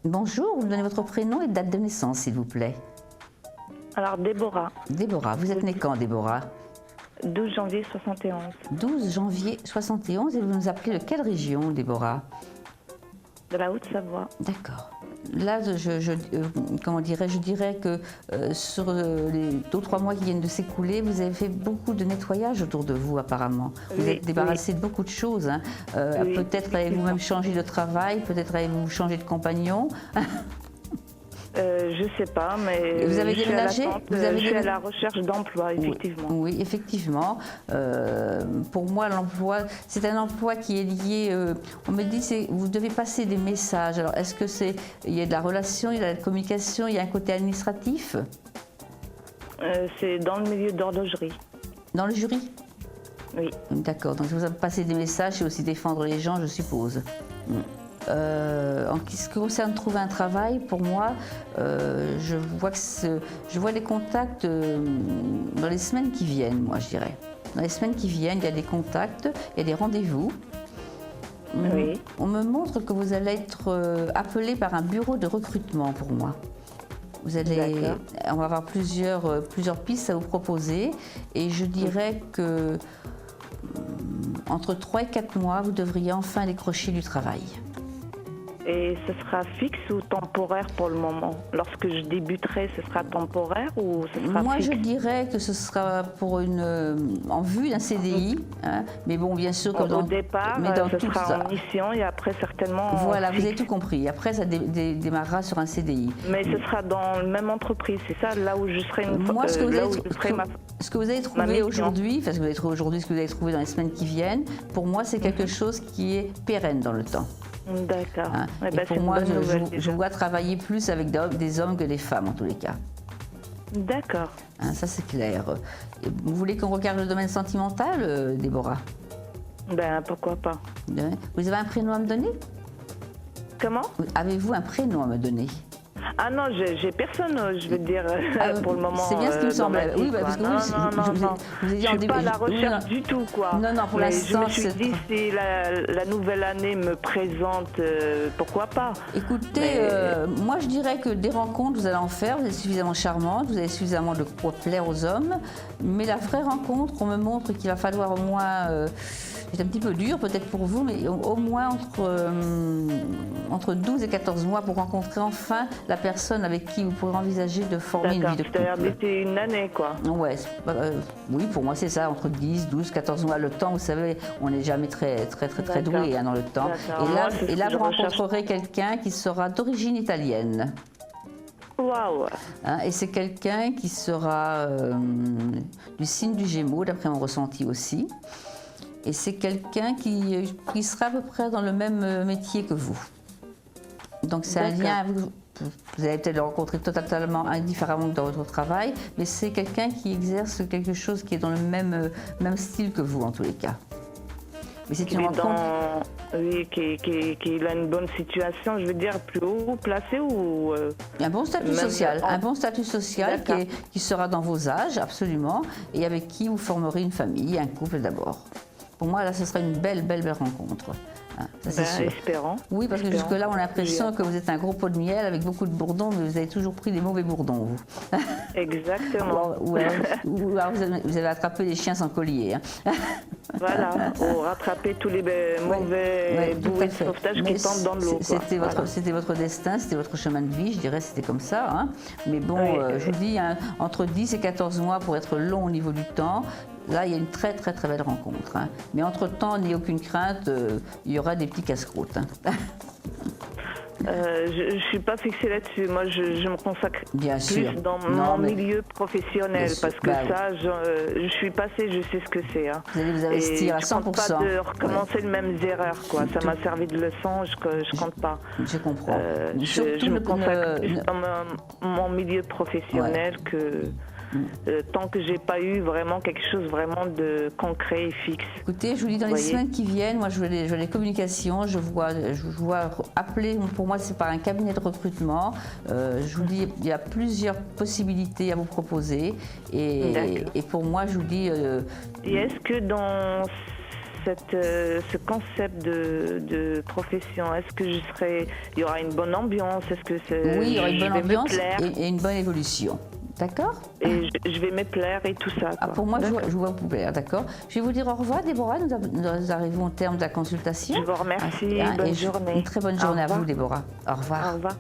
Bonjour, vous me donnez votre prénom et date de naissance, s'il vous plaît. Alors, Déborah, Déborah, vous êtes née quand, Déborah? 12 janvier 71, 12 janvier 71, et vous nous appelez de quelle région, Déborah? de la Haute-Savoie. D'accord. Là, comment dirais-je, je dirais que sur les 2 ou 3 mois qui viennent de s'écouler, vous avez fait beaucoup de nettoyage autour de vous, apparemment. Vous Oui, êtes débarrassé de beaucoup de choses. Hein. Oui, Peut-être avez-vous même changé de travail, peut-être avez-vous changé de compagnon. Je sais pas, mais Vous avez je suis à déménagé? l'attente, Vous avez je suis à déménagé? la recherche d'emploi, effectivement. Oui, effectivement. Pour moi, l'emploi, c'est un emploi qui est lié. On me dit que vous devez passer des messages. Alors, est-ce que il y a de la relation, il y a de la communication, il y a un côté administratif? C'est dans le milieu d'horlogerie. Dans le jury? Oui. D'accord. Donc, vous avez passé des messages et aussi défendre les gens, je suppose. En ce qui concerne trouver un travail, pour moi, je vois les contacts dans les semaines qui viennent, moi je dirais. Dans les semaines qui viennent, il y a des contacts, il y a des rendez-vous. Oui. On me montre que vous allez être appelé par un bureau de recrutement pour moi. On va avoir plusieurs pistes à vous proposer et je dirais que entre 3 et 4 mois, vous devriez enfin décrocher du travail. Et ce sera fixe ou temporaire pour le moment? Lorsque je débuterai, ce sera temporaire ou ce sera Moi, fixe? je dirais que ce sera en vue d'un CDI, hein, mais bon, bien sûr, comme Au départ, ce sera en mission et après certainement Voilà, fixe. vous avez tout compris. Après, ça démarrera sur un CDI. Mais ce sera dans la même entreprise, c'est ça, là où je serai Moi, ce que vous allez trouver mission. aujourd'hui, ce que vous allez trouver dans les semaines qui viennent, pour moi, c'est quelque chose qui est pérenne dans le temps. D'accord. Hein. Eh Et ben, pour c'est une moi, bonne nouvelle, je déjà. vois travailler plus avec des hommes que des femmes, en tous les cas. D'accord. Hein, ça, c'est clair. Et vous voulez qu'on regarde le domaine sentimental, Déborah? Ben, pourquoi pas. Vous avez un prénom à me donner? Comment? Avez-vous un prénom à me donner? Ah non, j'ai personne, je veux dire, pour le moment. C'est bien ce qui me dans ma semblait. vie, Oui, quoi. parce que non, vous je suis pas à la recherche du tout, quoi. Non, pour Mais l'instant, je me suis dit, si la nouvelle année me présente, pourquoi pas. Écoutez, moi je dirais que des rencontres, vous allez en faire, vous êtes suffisamment charmante, vous avez suffisamment de quoi plaire aux hommes, mais la vraie rencontre, on me montre qu'il va falloir au moins, c'est un petit peu dur peut-être pour vous, mais au moins entre 12 et 14 mois pour rencontrer enfin la personne avec qui vous pourrez envisager de former une vie de couple. C'est-à-dire d'ici une année, quoi. Ouais, oui, pour moi c'est ça, entre 10, 12, 14 mois. Le temps, vous savez, on n'est jamais très doué hein, dans le temps. Et là, vous rencontrerez quelqu'un qui sera d'origine italienne. Waouh! Hein, et c'est quelqu'un qui sera du signe du Gémeaux, d'après mon ressenti aussi. Et c'est quelqu'un qui sera à peu près dans le même métier que vous. Donc c'est un lien, vous allez peut-être le rencontrer totalement indifféremment que dans votre travail, mais c'est quelqu'un qui exerce quelque chose qui est dans le même style que vous en tous les cas. Mais c'est une rencontre... Oui, qu'il a une bonne situation, je veux dire, plus haut placé ou... Un bon statut social, un bon statut social qui sera dans vos âges, absolument, et avec qui vous formerez une famille, un couple d'abord. Pour moi, là, ce sera une belle rencontre. Hein, ça, c'est sûr. Espérons. Oui, parce que jusque-là, on a l'impression que vous êtes un gros pot de miel avec beaucoup de bourdons, mais vous avez toujours pris des mauvais bourdons, vous. Exactement. ou alors vous avez attrapé les chiens sans collier. Hein. Voilà, pour rattraper tous les mauvais bouées de sauvetage qui tombent dans l'eau. C'était votre destin, c'était votre chemin de vie, je dirais, c'était comme ça. Hein. Mais bon, je vous dis, hein, entre 10 et 14 mois pour être long au niveau du temps, là, il y a une très belle rencontre. Hein. Mais entre-temps, n'ayez aucune crainte, il y aura des petits casse-croûtes. Hein. Je ne suis pas fixée là-dessus. Moi, je me consacre plus dans mon milieu professionnel parce que je suis passée, je sais ce que c'est. Hein. Vous allez vous investir à 100%. Je ne compte pas de recommencer les mêmes erreurs. Quoi. Ça m'a servi de leçon, je ne compte pas. Je comprends. Je me consacre plus dans mon milieu professionnel que... tant que j'ai pas eu vraiment quelque chose vraiment de concret et fixe. Écoutez, je vous dis dans les semaines qui viennent, moi je vois les communications, je vois appeler, pour moi c'est par un cabinet de recrutement, je vous dis il y a plusieurs possibilités à vous proposer et pour moi je vous dis... Et est-ce que dans ce concept de profession? Est-ce que il y aura une bonne ambiance? Est-ce que oui, il y aura une bonne ambiance et une bonne évolution. D'accord? Et je vais me plaire et tout ça. Ah, pour moi, je vois vous plaire, d'accord? Je vais vous dire au revoir, Déborah. Nous arrivons au terme de la consultation. Je vous remercie. Bonne journée. Une très bonne journée à vous, Déborah. Au revoir. Au revoir.